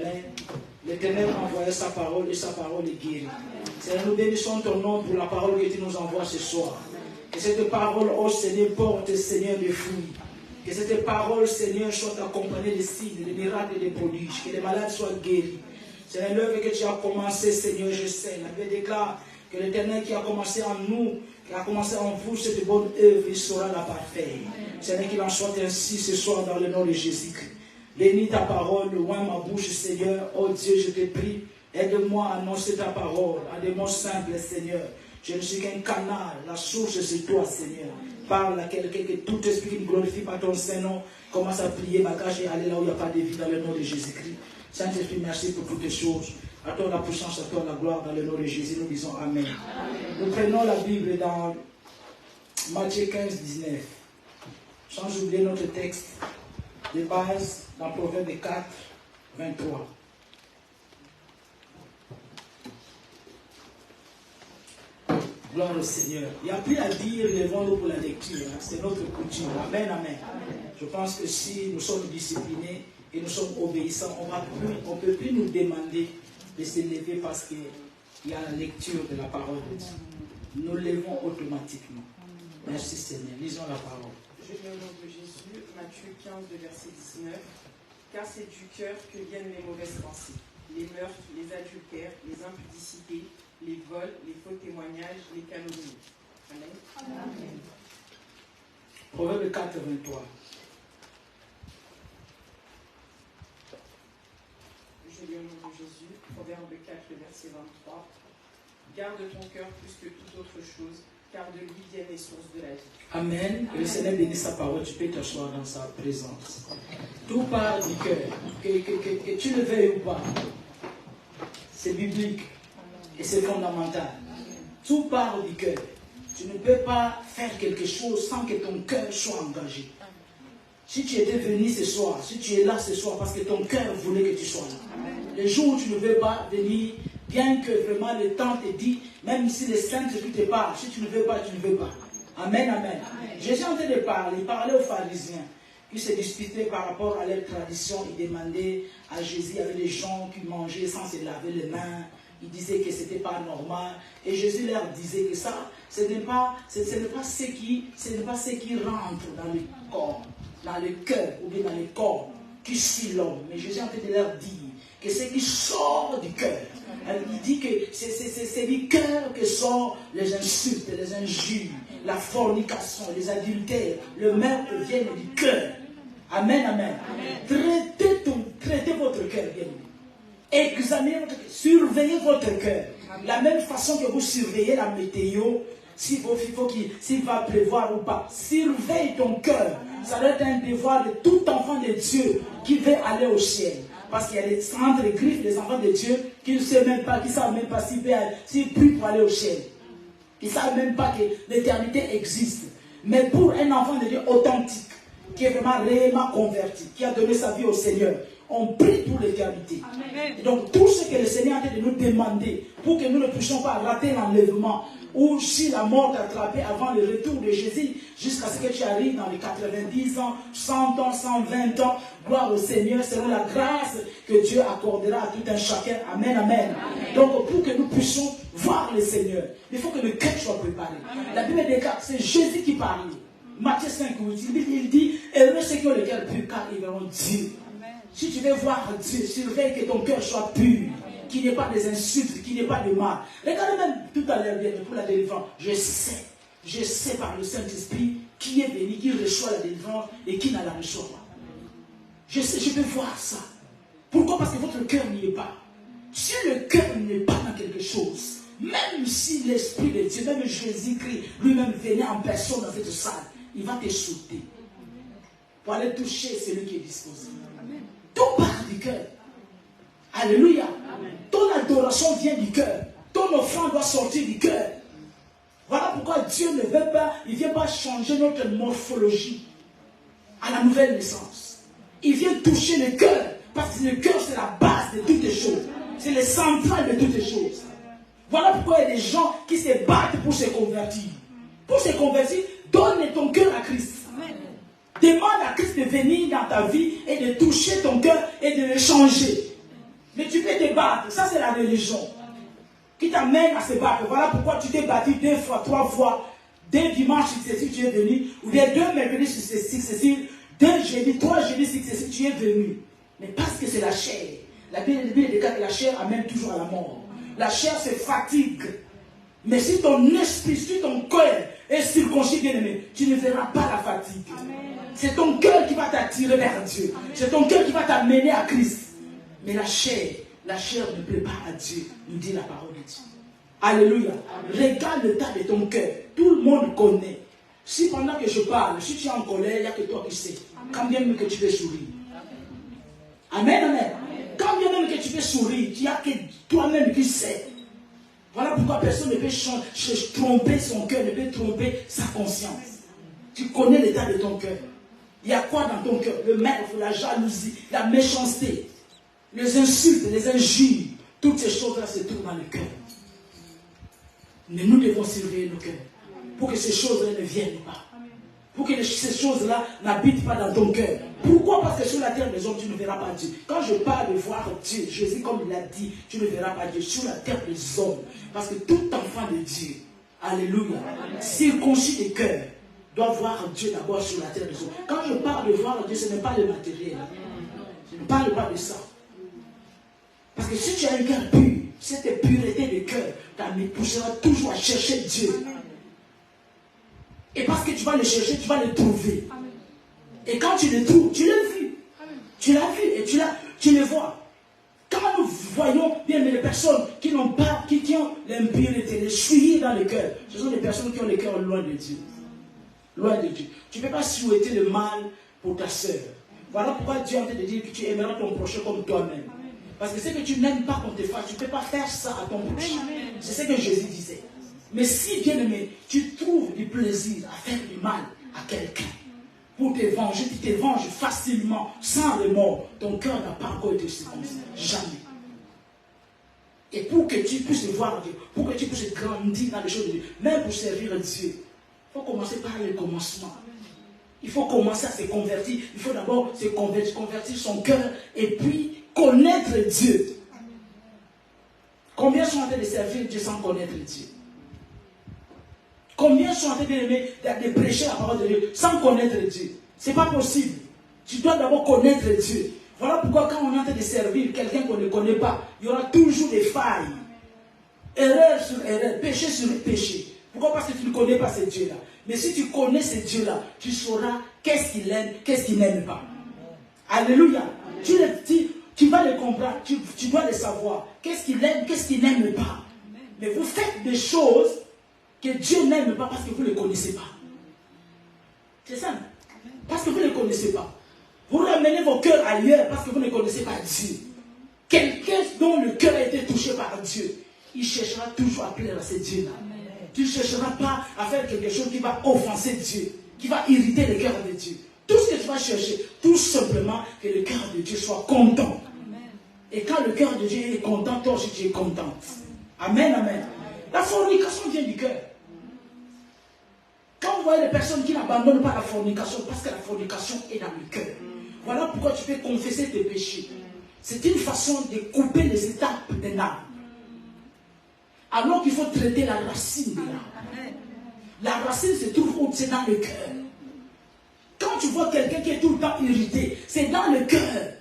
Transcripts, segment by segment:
Amen. L'Éternel a envoyé sa parole et sa parole est guérie. Seigneur, nous bénissons ton nom pour la parole que tu nous envoies ce soir. Que cette parole, oh Seigneur, porte, Seigneur, des fruits. Que cette parole, Seigneur, soit accompagnée de signes, de miracles et de prodiges. Que les malades soient guéris. Seigneur, l'œuvre que tu as commencé, Seigneur, je sais. La Bible déclare que l'Éternel qui a commencé en nous, qui a commencé en vous, cette bonne œuvre, il saura la parfaire. Seigneur, qu'il en soit ainsi ce soir dans le nom de Jésus-Christ. Bénis ta parole, loin ma bouche, Seigneur. Oh Dieu, je te prie, aide-moi à annoncer ta parole, à des mots simples, Seigneur. Je ne suis qu'un canal, la source c'est toi, Seigneur. Parle à quelqu'un, que tout esprit qui ne glorifie pas ton Saint-Nom commence à prier, bagage et aller là où il n'y a pas de vie dans le nom de Jésus-Christ. Saint-Esprit, merci pour toutes les choses. À toi la puissance, à toi la gloire, dans le nom de Jésus, nous disons Amen. Nous prenons la Bible dans Matthieu 15, 19. Sans oublier notre texte de base dans Proverbe 4, 23. Gloire au Seigneur. Il n'y a plus à dire, levons-nous pour la lecture. Hein. C'est notre coutume. Amen, amen. Je pense que si nous sommes disciplinés et nous sommes obéissants, on ne peut plus nous demander de se lever parce qu'il y a la lecture de la parole de Dieu. Nous levons automatiquement. Merci Seigneur. Lisons la parole. Je lis au nom de Jésus, Matthieu 15, verset 19. Car c'est du cœur que viennent les mauvaises pensées, les meurtres, les adultères, les impudicités, les vols, les faux témoignages, les calomnies. Amen. Amen. Proverbe 4, 23. Je lis au nom de Jésus, Proverbe 4, verset 23. Garde ton cœur plus que toute autre chose, car de lui viennent les sources de la vie. Amen. Que le Seigneur bénisse sa parole. Tu peux t'asseoir dans sa présence. Tout part du cœur. Que tu le veuilles ou pas. C'est biblique. Et c'est fondamental. Tout part du cœur. Tu ne peux pas faire quelque chose sans que ton cœur soit engagé. Si tu étais venu ce soir, si tu es là ce soir, parce que ton cœur voulait que tu sois là. Les jours où tu ne veux pas venir, bien que vraiment le temps te dit, même si les saints te parlent, si tu ne veux pas, tu ne veux pas. Amen, amen. Jésus en train de parler, il parlait aux pharisiens qui se disputaient par rapport à leur tradition. Ils demandaient à Jésus, il y avait des gens qui mangeaient sans se laver les mains. Ils disaient que ce n'était pas normal. Et Jésus leur disait que ça, ce n'est pas ce qui rentre dans le corps, dans le cœur ou bien dans le corps qui suit l'homme. Mais Jésus est en train de leur dire que ce qui sort du cœur. Il dit que c'est du cœur que sortent les insultes, les injures, la fornication, les adultères, le meurtre viennent du cœur. Amen, amen. Traitez votre cœur, bien. Examinez votre cœur, surveillez votre cœur. La même façon que vous surveillez la météo, s'il va pleuvoir ou pas. Surveille ton cœur. Ça doit être un devoir de tout enfant de Dieu qui veut aller au ciel. Parce qu'il y a des entre les griffes des enfants de Dieu qui ne savent même pas, s'ils prient pour aller au ciel. Ils ne savent même pas que l'éternité existe. Mais pour un enfant de Dieu authentique, qui est vraiment réellement converti, qui a donné sa vie au Seigneur, on prie pour l'éternité. Et donc tout ce que le Seigneur a de nous demander, pour que nous ne puissions pas rater l'enlèvement, ou si la mort t'a attrapé avant le retour de Jésus, jusqu'à ce que tu arrives dans les 90 ans, 100 ans, 120 ans, gloire au Seigneur, selon la grâce que Dieu accordera à tout un chacun. Amen, amen. Donc pour que nous puissions voir le Seigneur, il faut que le cœur soit préparé. La Bible déclare, c'est Jésus qui parle. Matthieu 5, il dit, heureux ceux qui ont le cœur pur, car ils verront Dieu. Si tu veux voir Dieu, surveille que ton cœur soit pur, qu'il n'y ait pas des insultes, qu'il n'y ait pas de mal. Regardez même tout à l'heure, bien pour la délivrance. Je sais par le Saint-Esprit qui est venu, qui reçoit la délivrance et qui ne la reçoit pas. Je sais, je peux voir ça. Pourquoi? Parce que votre cœur n'y est pas. Si le cœur n'est pas dans quelque chose, même si l'Esprit de Dieu, même Jésus-Christ, lui-même venait en personne dans cette salle, il va te sauter pour aller toucher celui qui est disposé. Tout part du cœur. Alléluia. Amen. Ton adoration vient du cœur. Ton offrande doit sortir du cœur. Voilà pourquoi Dieu ne veut pas, il ne vient pas changer notre morphologie à la nouvelle naissance. Il vient toucher le cœur. Parce que le cœur, c'est la base de toutes les choses. C'est le central de toutes les choses. Voilà pourquoi il y a des gens qui se battent pour se convertir. Pour se convertir, donne ton cœur à Christ. Amen. Demande à Christ de venir dans ta vie et de toucher ton cœur et de le changer. Mais tu peux te battre. Ça, c'est la religion qui t'amène à se battre. Voilà pourquoi tu t'es battu 2 fois, 3 fois, 2 dimanches successifs, tu es venu, ou bien 2 mercredis successifs, 2 jeudis, 3 jeudis successifs, tu es venu. Mais parce que c'est la chair. La Bible déclare que la chair amène toujours à la mort. La chair se fatigue. Mais si ton esprit, si ton cœur est circoncis, bien aimé, tu ne verras pas la fatigue. C'est ton cœur qui va t'attirer vers Dieu. C'est ton cœur qui va t'amener à Christ. Mais la chair ne plaît pas à Dieu, nous dit la parole de Dieu. Alléluia. Regarde l'état de ton cœur. Tout le monde connaît. Si pendant que je parle, si tu es en colère, il n'y a que toi qui sais. Quand bien même que tu veux sourire. Amen, amen. Quand bien même que tu veux sourire, il n'y a que toi-même qui sais. Voilà pourquoi personne ne peut tromper son cœur, ne peut tromper sa conscience. Tu connais l'état de ton cœur. Il y a quoi dans ton cœur? Le mal, la jalousie, la méchanceté, les insultes, les injures. Toutes ces choses-là se trouvent dans le cœur. Mais nous devons surveiller nos cœurs pour que ces choses-là ne viennent pas. Pour que ces choses-là n'habitent pas dans ton cœur. Pourquoi? Parce que sur la terre des hommes, tu ne verras pas Dieu. Quand je parle de voir Dieu, Jésus, comme il l'a dit, tu ne verras pas Dieu sur la terre des hommes. Parce que tout enfant de Dieu, alléluia, circoncis de cœur, doit voir Dieu d'abord sur la terre des hommes. Quand je parle de voir Dieu, ce n'est pas le matériel. Je ne parle pas de ça. Parce que si tu as un cœur pur, cette pureté de cœur poussera toujours à chercher Dieu. Et parce que tu vas le chercher, tu vas le trouver. Et quand tu le trouves, tu l'as vu. Tu l'as vu et tu le vois. Quand nous voyons bien les personnes qui n'ont pas, qui ont l'impureté, le souillé dans le cœur, ce sont des personnes qui ont le cœur loin de Dieu. Loin de Dieu. Tu ne peux pas souhaiter le mal pour ta sœur. Voilà pourquoi Dieu est en train de dire que tu aimeras ton prochain comme toi-même. Parce que ce que tu n'aimes pas qu'on te fasse, tu ne peux pas faire ça à ton prochain. C'est ce que Jésus disait. Mais si, bien aimé, tu trouves du plaisir à faire du mal à quelqu'un, pour te venger, tu te venges facilement, sans remords, ton cœur n'a pas encore été circoncis. Jamais. Et pour que tu puisses voir Dieu, pour que tu puisses grandir dans les choses de Dieu, même pour servir Dieu, il faut commencer par le commencement. Il faut commencer à se convertir. Il faut d'abord se convertir son cœur et puis connaître Dieu. Combien sont en train de servir Dieu sans connaître Dieu? Combien sont en train de prêcher la parole de Dieu sans connaître Dieu? Ce n'est pas possible. Tu dois d'abord connaître Dieu. Voilà pourquoi quand on est en train de servir quelqu'un qu'on ne connaît pas, il y aura toujours des failles. Erreur sur erreur, péché sur péché. Pourquoi? Parce que tu ne connais pas ce Dieu-là. Mais si tu connais ce Dieu-là, tu sauras qu'est-ce qu'il aime, qu'est-ce qu'il n'aime pas. Alléluia. Tu vas le comprendre, tu dois le savoir. Qu'est-ce qu'il aime, qu'est-ce qu'il n'aime pas. Mais vous faites des choses que Dieu n'aime pas parce que vous ne le connaissez pas. C'est ça. Parce que vous ne le connaissez pas. Vous ramenez vos cœurs ailleurs parce que vous ne connaissez pas Dieu. Quelqu'un dont le cœur a été touché par Dieu, il cherchera toujours à plaire à ce Dieu-là. Tu ne chercheras pas à faire quelque chose qui va offenser Dieu, qui va irriter le cœur de Dieu. Tout ce que tu vas chercher, tout simplement que le cœur de Dieu soit content. Et quand le cœur de Dieu est content, toi aussi tu es content. Amen, amen. La fornication vient du cœur. Quand vous voyez les personnes qui n'abandonnent pas la fornication, parce que la fornication est dans le cœur. Voilà pourquoi tu peux confesser tes péchés. C'est une façon de couper les étapes des larmes. Alors qu'il faut traiter la racine des larmes. La racine se trouve où? C'est dans le cœur. Quand tu vois quelqu'un qui est tout le temps irrité, c'est dans le cœur.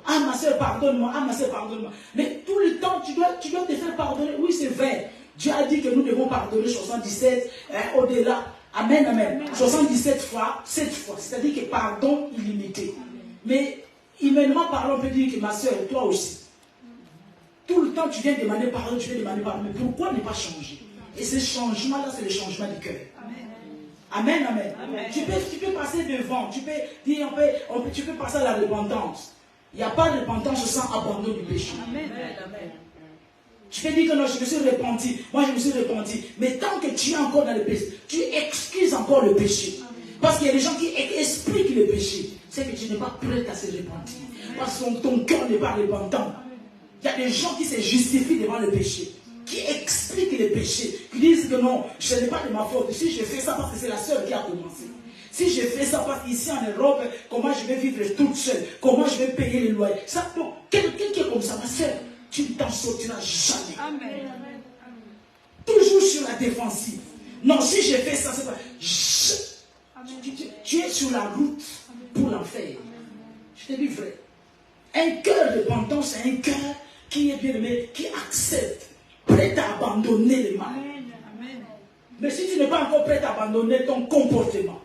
Ah ma soeur, pardonne-moi, ah ma soeur, pardonne-moi. Mais tout le temps, tu dois te faire pardonner. Oui, c'est vrai. Dieu a dit que nous devons pardonner 77, au-delà. Amen, amen. 77 fois, 7 fois. C'est-à-dire que pardon illimité. Mais humainement parlant, on peut dire que ma soeur, toi aussi. Tout le temps, tu viens demander pardon, tu viens demander pardon. Mais pourquoi ne pas changer? Et ce changement-là, c'est le changement du cœur. Amen, amen. Amen. Tu peux passer devant, tu peux dire, tu peux passer à la repentance. Il n'y a pas de repentance sans abandon du péché. Amen, amen. Tu peux dire que non, je me suis repenti. Moi, je me suis repenti. Mais tant que tu es encore dans le péché, tu excuses encore le péché. Parce qu'il y a des gens qui expliquent le péché. C'est que tu n'es pas prêt à se repentir. Parce que ton cœur n'est pas repentant. Il y a des gens qui se justifient devant le péché, qui expliquent le péché, qui disent que non, ce n'est pas de ma faute. Si je fais ça parce que c'est la sœur qui a commencé. Si je fais ça parce qu'ici en Europe, comment je vais vivre toute seule? Comment je vais payer les loyers? Ça, donc, quelqu'un qui est comme ça va soeur, tu ne t'en sortiras jamais. Amen. Toujours sur la défensive. Non, si j'ai fait ça, c'est pas... Tu es sur la route pour l'enfer. Je te dis vrai. Un cœur de repentance, c'est un cœur qui est bien aimé, qui accepte, prêt à abandonner le mal. Mais si tu n'es pas encore prêt à abandonner ton comportement,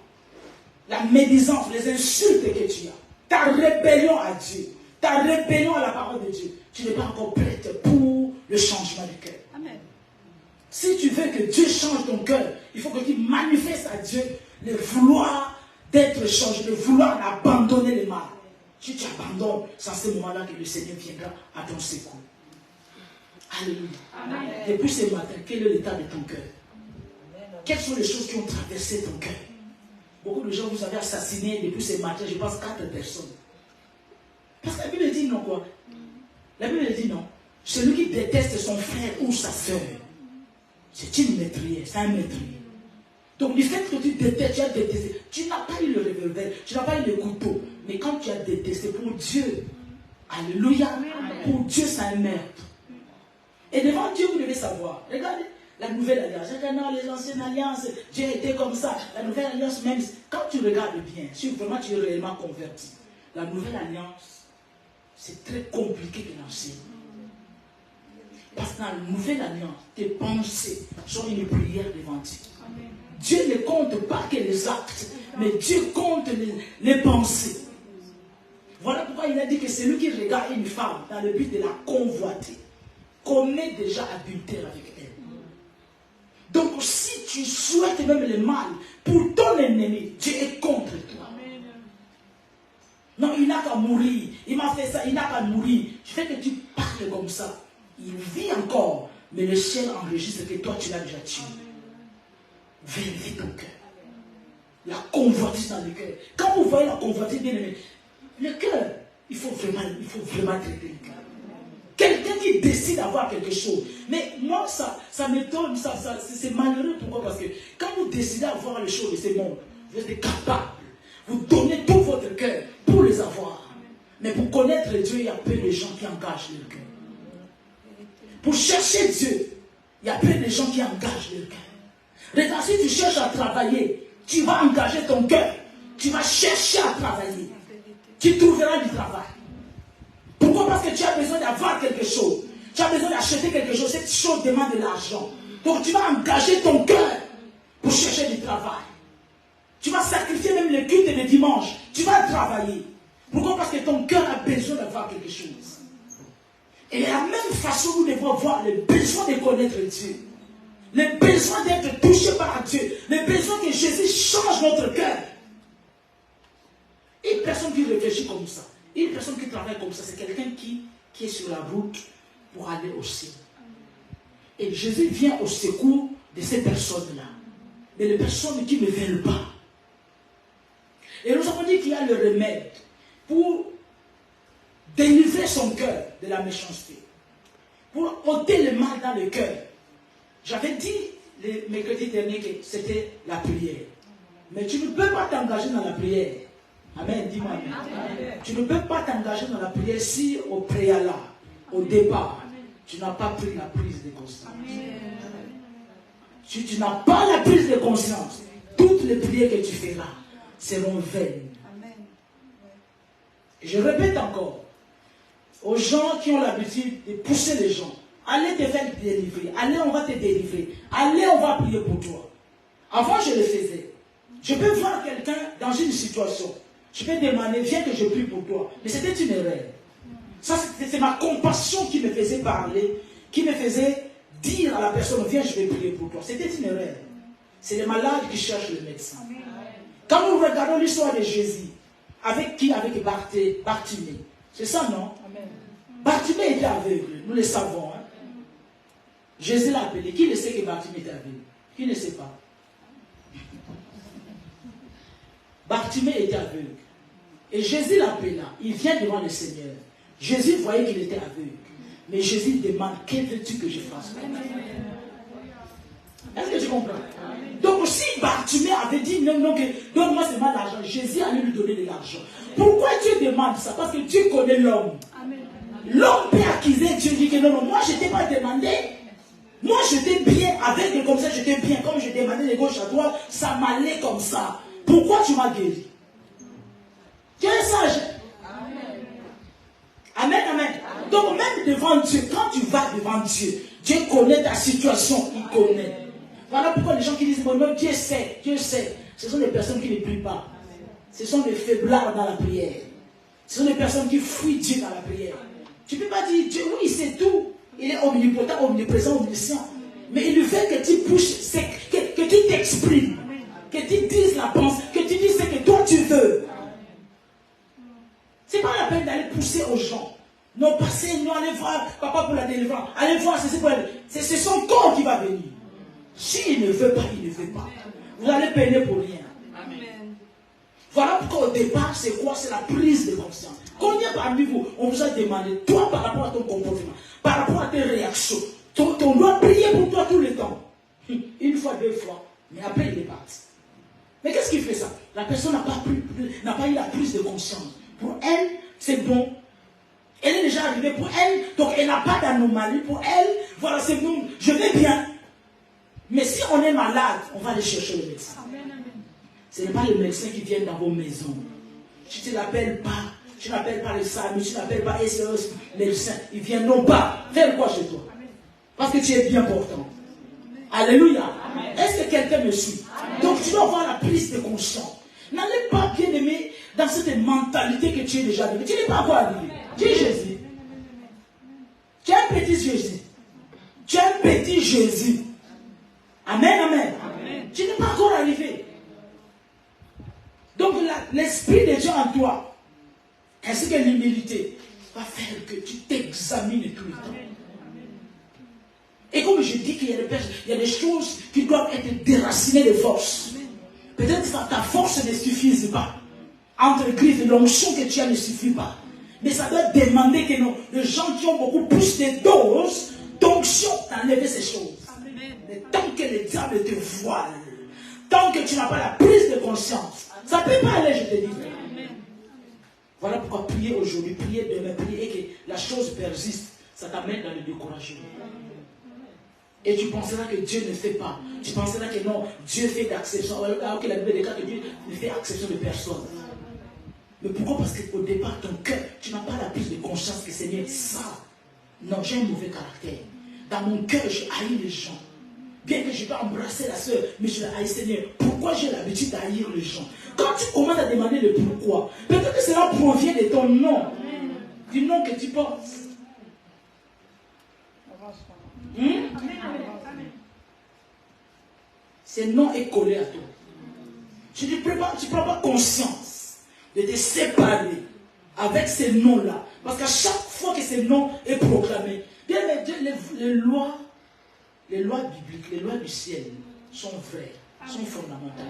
la médisance, les insultes que tu as, ta rébellion à Dieu, ta rébellion à la parole de Dieu, tu n'es pas encore prête pour le changement du cœur. Amen. Si tu veux que Dieu change ton cœur, il faut que tu manifestes à Dieu le vouloir d'être changé, le vouloir d'abandonner le mal. Si tu abandonnes, c'est à ce moment-là que le Seigneur viendra à ton secours. Alléluia. Amen. Depuis ce matin, quel est l'état de ton cœur? Quelles sont les choses qui ont traversé ton cœur? Beaucoup de gens vous avez assassiné depuis ce matin, je pense 4 personnes. Parce que la Bible dit non quoi? La Bible dit non. Celui qui déteste son frère ou sa soeur, c'est une meurtrière, c'est un meurtrier. Donc du fait que tu détestes, tu as détesté, tu n'as pas eu le revolver, tu n'as pas eu le couteau. Mais quand tu as détesté pour Dieu, alléluia, pour Dieu c'est un meurtre. Et devant Dieu, vous devez savoir. Regardez la nouvelle alliance. Non, les anciennes alliances, Dieu était comme ça. La nouvelle alliance, même quand tu regardes bien, si vraiment tu es réellement converti, la nouvelle alliance, c'est très compliqué que l'ancienne. Parce que dans la nouvelle alliance, tes pensées sont une prière devant Dieu. Dieu ne compte pas que les actes, mais Dieu compte les pensées. Voilà pourquoi il a dit que celui qui regarde une femme dans le but de la convoiter, commet déjà adultère avec elle. Donc si tu souhaites même le mal pour ton ennemi, Dieu est contre toi. Non, il n'a qu'à mourir. Il m'a fait ça, il n'a qu'à mourir. Je fais que tu parles comme ça. Il vit encore, mais le ciel enregistre que toi tu l'as déjà tué. Vérifie ton cœur. La convoitise dans le cœur. Quand vous voyez la convoitise, bien aimé, le cœur, il faut vraiment traiter le cœur. Quelqu'un qui décide d'avoir quelque chose. Mais moi, ça m'étonne, c'est malheureux. Pourquoi? Parce que quand vous décidez d'avoir les choses de ce monde, vous êtes capable. Vous donnez tout votre cœur pour les avoir. Mais pour connaître Dieu, il y a peu de gens qui engagent leur cœur. Pour chercher Dieu, il y a peu de gens qui engagent leur cœur. Regarde, si tu cherches à travailler, tu vas engager ton cœur. Tu vas chercher à travailler. Tu trouveras du travail. Pourquoi? Parce que tu as besoin d'avoir quelque chose. Tu as besoin d'acheter quelque chose. Cette chose demande de l'argent. Donc tu vas engager ton cœur pour chercher du travail. Tu vas sacrifier même le culte de dimanche. Tu vas travailler. Pourquoi? Parce que ton cœur a besoin d'avoir quelque chose. Et de la même façon, nous devons avoir le besoin de connaître Dieu. Le besoin d'être touché par Dieu. Le besoin que Jésus change notre cœur. Une personne qui réfléchit comme ça, une personne qui travaille comme ça, c'est quelqu'un qui est sur la route pour aller au ciel. Et Jésus vient au secours de ces personnes-là. Mais les personnes qui ne veulent pas. Et nous avons dit qu'il y a le remède pour délivrer son cœur de la méchanceté. Pour ôter le mal dans le cœur. J'avais dit le mercredi dernier que c'était la prière. Mais tu ne peux pas t'engager dans la prière. Amen, dis-moi amen. Amen. Tu ne peux pas t'engager dans la prière si au préalable, au départ, tu n'as pas pris la prise de conscience. Si tu n'as pas la prise de conscience, toutes les prières que tu feras seront vaines. Et je répète encore, aux gens qui ont l'habitude de pousser les gens, allez te faire délivrer, allez on va te délivrer, allez on va prier pour toi. Avant je le faisais. Je peux voir quelqu'un dans une situation. Je peux demander, viens que je prie pour toi. Mais c'était une erreur. Ça, c'est ma compassion qui me faisait parler, qui me faisait dire à la personne, viens, je vais prier pour toi. C'était une erreur. C'est les malades qui cherchent le médecin. Quand nous regardons l'histoire de Jésus, avec qui? Avec Bartimée. C'est ça, non? Bartimée était aveugle, nous le savons. Hein? Jésus l'a appelé. Qui ne sait que Bartimée était aveugle? Qui ne sait pas? Bartimée était aveugle. Et Jésus l'appela. Il vient devant le Seigneur. Jésus voyait qu'il était aveugle. Mais Jésus demande, que veux-tu que je fasse? Est-ce que tu comprends? Donc si Bartimée avait dit, non, donne-moi seulement l'argent, Jésus allait lui donner de l'argent. Pourquoi Dieu demande ça? Parce que Dieu connaît l'homme. L'homme peut accuser Dieu, dit que non, moi je t'ai pas demandé. Moi j'étais bien, avec le comme ça j'étais bien. Comme je demandais de gauche à droite, ça m'allait comme ça. Pourquoi tu m'as guéri? Tu es sage. Amen, amen. Donc même devant Dieu, quand tu vas devant Dieu, Dieu connaît ta situation, il connaît. Voilà pourquoi les gens qui disent, bon, non, Dieu sait, Dieu sait. Ce sont des personnes qui ne prient pas. Ce sont des faiblards dans la prière. Ce sont des personnes qui fuient Dieu dans la prière. Tu ne peux pas dire, Dieu, oui, il sait tout. Il est omnipotent, omniprésent, omniscient. Mais il veut que tu pushes, que tu t'exprimes, que tu dises la pensée, que tu dises ce que toi tu veux. Ce n'est pas la peine d'aller pousser aux gens. Non, passez, non, allez voir papa pour la délivrance. Allez voir, c'est son corps qui va venir. S'il ne veut pas, il ne veut pas. Vous allez payer pour rien. Amen. Voilà pourquoi au départ, c'est quoi? C'est la prise de conscience. Combien parmi vous, on vous a demandé, toi par rapport à ton comportement, par rapport à tes réactions, on doit prier pour toi tout le temps. Une fois, deux fois, mais après il est parti. Mais qu'est-ce qui fait ça? La personne n'a pas eu la prise de conscience. Pour elle, c'est bon. Elle est déjà arrivée pour elle, donc elle n'a pas d'anomalie. Pour elle, voilà, c'est bon, je vais bien. Mais si on est malade, on va aller chercher le médecin. Ce n'est pas le médecin qui vient dans vos maisons. Tu ne l'appelles pas, tu n'appelles pas le SAMU, tu n'appelles pas SOS médecin. Il vient non pas faire quoi chez toi? Parce que tu es bien portant. Alléluia. Est-ce que quelqu'un me suit? Donc tu dois avoir la prise de conscience. N'allez pas, bien aimé, dans cette mentalité que tu es déjà arrivé. Tu n'es pas encore arrivé. Tu es Jésus. Tu es un petit Jésus. Tu es un petit Jésus. Amen, amen. Amen. Tu n'es pas encore arrivé. Donc l'Esprit de Dieu en toi, ainsi que l'humilité, va faire que tu t'examines tout le temps. Et comme je dis qu'il y a des choses qui doivent être déracinées de force. Peut-être que ta force ne suffise pas. Entre griffes, l'onction que tu as ne suffit pas. Mais ça doit demander que non, les gens qui ont beaucoup plus de doses d'onction d'enlever ces choses. Mais tant que le diable te voile, tant que tu n'as pas la prise de conscience, ça ne peut pas aller, je te dis. Voilà pourquoi prier aujourd'hui, prier demain, prier et que la chose persiste, ça t'amène dans le découragement. Et tu penseras que Dieu ne fait pas. Tu penseras que non, Dieu fait d'acception. Alors que la Bible déclare que Dieu ne fait acception de personne. Mais pourquoi? Parce qu'au départ, ton cœur, tu n'as pas la prise de conscience que Seigneur, ça. Non, j'ai un mauvais caractère. Dans mon cœur, je haïs les gens. Bien que je dois embrasser la soeur, mais je la haïs, Seigneur. Pourquoi j'ai l'habitude d'haïr les gens? Quand tu commences à demander le pourquoi, peut-être que cela provient de ton nom. Du nom que tu portes. Ce nom est collé à toi. Tu ne prends pas conscience de te séparer avec ces noms-là. Parce qu'à chaque fois que ce nom est proclamé, bien les lois bibliques, les lois du ciel sont vraies, sont fondamentales.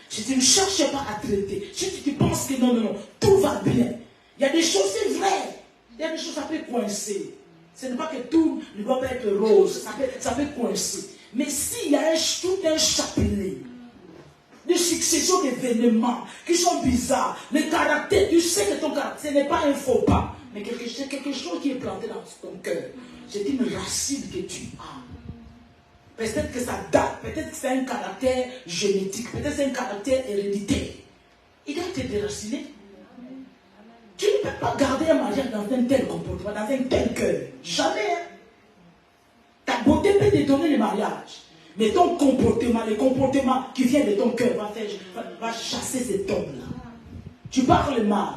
Si tu ne cherches pas à traiter, si tu penses que non, tout va bien, il y a des choses, c'est vrai. Il y a des choses, ça peut coincer. Ce n'est pas que tout ne doit pas être rose, ça peut coincer. Mais s'il y a tout un chapelet de succession d'événements qui sont bizarres, le caractère, tu sais que ton caractère, ce n'est pas un faux pas, mais quelque chose qui est planté dans ton cœur. C'est une racine que tu as. Peut-être que ça date, peut-être que c'est un caractère génétique, peut-être que c'est un caractère héréditaire. Il doit te déraciner. Tu ne peux pas garder un mariage dans un tel comportement, dans un tel cœur. Jamais. Ta beauté peut te donner le mariage. Mais ton comportement, le comportement qui vient de ton cœur va chasser cet homme-là. Tu parles mal.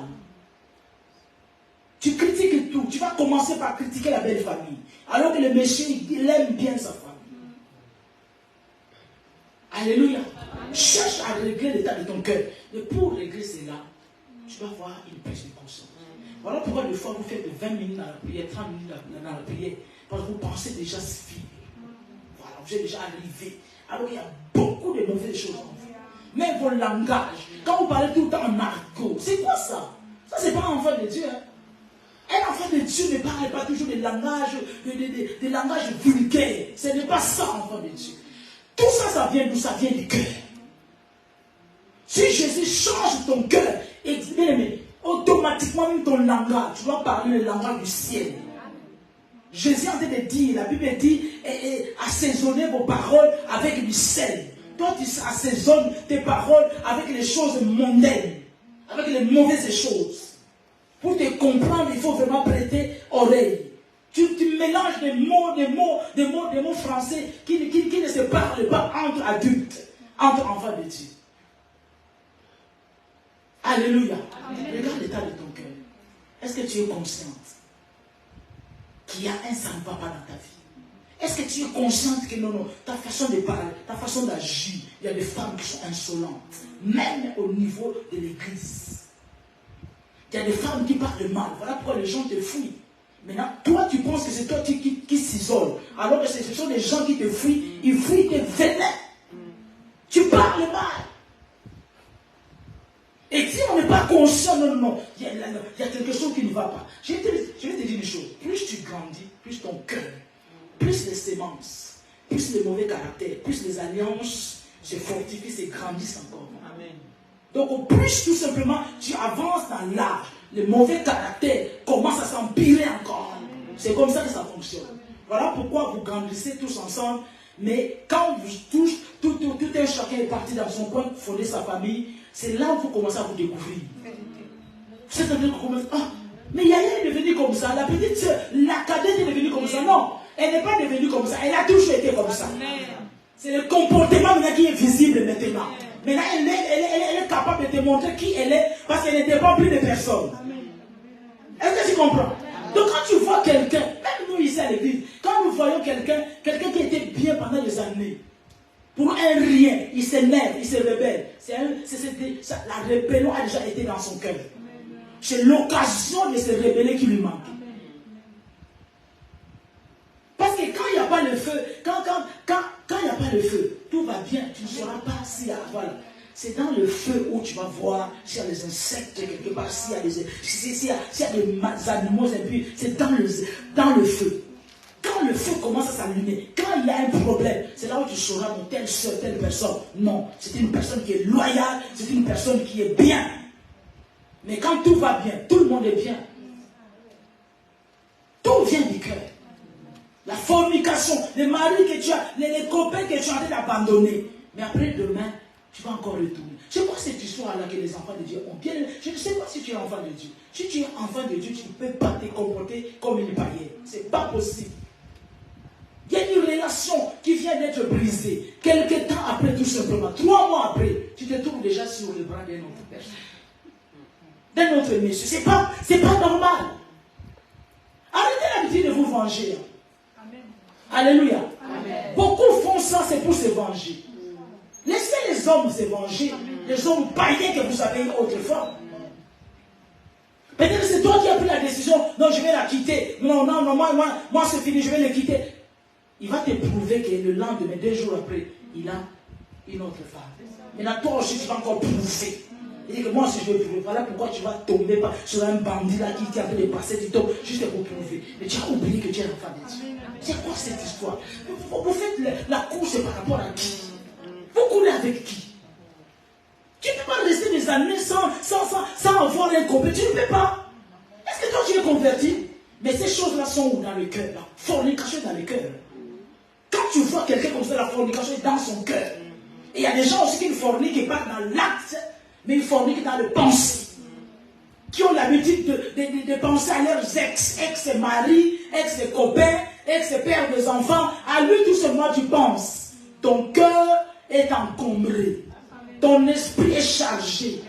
Tu critiques tout. Tu vas commencer par critiquer la belle famille. Alors que le monsieur, il aime bien sa famille. Alléluia. Cherche à régler l'état de ton cœur. Mais pour régler cela, tu dois avoir une prise de conscience. Voilà pourquoi des fois vous faites 20 minutes dans la prière, 30 minutes dans la prière, parce que vous pensez déjà suffire. Voilà, vous êtes déjà arrivé. Alors qu'il y a beaucoup de mauvaises choses en vous. Mais vos langages, quand vous parlez tout le temps en argot, c'est quoi ça? Ça, c'est pas un enfant de Dieu. Hein? Un enfant de Dieu ne parle pas toujours des langages vulgaires. Ce n'est pas ça, enfant de Dieu. Tout ça, ça vient d'où? Ça vient du cœur. Si Jésus change ton cœur, bien aimé, automatiquement, même ton langage, tu dois parler le langage du ciel. Jésus est en train de dire, la Bible dit, assaisonnez vos paroles avec du sel. Toi, tu assaisonnes tes paroles avec les choses mondaines, avec les mauvaises choses. Pour te comprendre, il faut vraiment prêter oreille. Tu mélanges des mots français qui ne se parlent pas entre adultes, entre enfants de Dieu. Alléluia. Amen. Regarde l'état de ton cœur. Est-ce que tu es consciente qu'il y a un sang papa dans ta vie? Est-ce que tu es consciente que non, ta façon de parler, ta façon d'agir, il y a des femmes qui sont insolentes, même au niveau de l'église. Il y a des femmes qui parlent mal. Voilà pourquoi les gens te fuient. Maintenant, toi, tu penses que c'est toi qui s'isole. Alors que ce sont des gens qui te fuient. Ils fuient tes venins. Tu parles mal. Et si on n'est pas conscient, non, il y a quelque chose qui ne va pas. Je vais te dire une chose. Plus tu grandis, plus ton cœur, plus les sémences, plus les mauvais caractères, plus les alliances se fortifient, se grandissent encore. Amen. Donc, plus tout simplement tu avances dans l'âge, les mauvais caractères commencent à s'empirer encore. C'est comme ça que ça fonctionne. Voilà pourquoi vous grandissez tous ensemble. Mais quand vous touchez, tout un chacun est parti dans son coin, fonder sa famille, c'est là où vous commencez à vous découvrir. C'est à dire que vous commencez, mais Yaya est devenue comme ça, la petite soeur, la cadette est devenue comme ça. Non, elle n'est pas devenue comme ça, elle a toujours été comme ça. C'est le comportement maintenant qui est visible maintenant. Maintenant, elle est capable de te montrer qui elle est parce qu'elle ne dépend plus de personne. Est-ce que tu comprends? Donc quand tu vois quelqu'un, même nous ici à l'église, quand nous voyons quelqu'un qui était bien pendant des années, pour un rien, il s'énerve, il se rebelle. La rébellion a déjà été dans son cœur. C'est l'occasion de se rebeller qui lui manque. Parce que quand il n'y a pas le feu, quand il n'y a pas le feu, tout va bien, tu ne sauras pas s'il y a, voilà. C'est dans le feu où tu vas voir s'il y a des insectes quelque part, s'il y a des animaux impurs, c'est dans le feu. Quand le feu commence à s'allumer, quand il y a un problème, c'est là où tu sauras de telle soeur, telle personne. Non, c'est une personne qui est loyale, c'est une personne qui est bien. Mais quand tout va bien, tout le monde est bien. Tout vient du cœur. La fornication, les maris que tu as, les copains que tu as en train d'abandonner. Mais après demain, tu vas encore retourner. C'est quoi cette histoire-là que les enfants de Dieu ont bien. Je ne sais pas si tu es enfant de Dieu. Si tu es enfant de Dieu, tu ne peux pas te comporter comme une païenne. Ce n'est pas possible. Il y a une relation qui vient d'être brisée. Quelque temps après, tout simplement, 3 mois après, tu te trouves déjà sur le bras d'un autre personne. D'un autre monsieur. C'est pas normal. Arrêtez l'habitude de vous venger. Amen. Alléluia. Amen. Beaucoup font ça, c'est pour se venger. Laissez les hommes se venger. Les hommes païens que vous avez eu autrefois. Peut-être que c'est toi qui as pris la décision. Non, je vais la quitter. Non, moi c'est fini, je vais le quitter. Il va te prouver que le lendemain, 2 jours après, il a une autre femme. Maintenant, toi aussi, tu vas encore prouver. Il dit que moi aussi, je vais prouver. Voilà pourquoi tu vas tomber sur un bandit là qui est en train de passer du temps, juste pour prouver. Mais tu as oublié que tu es l'enfant de Dieu. C'est quoi cette histoire? Vous faites la course par rapport à qui? Vous courez avec qui? Tu ne peux pas rester des années sans avoir un copain. Tu ne peux pas. Est-ce que toi, tu es converti? Mais ces choses-là sont où dans le cœur? La fornication est dans le cœur. Quand tu vois quelqu'un comme ça, la fornication est dans son cœur. Et il y a des gens aussi qui ne forniquent et pas dans l'acte, mais ils forniquent dans le pensée. Qui ont l'habitude de penser à leurs ex-maris, ex-copains, ex-pères des enfants. À lui, tout seulement, tu penses. Ton cœur est encombré. Ton esprit est chargé.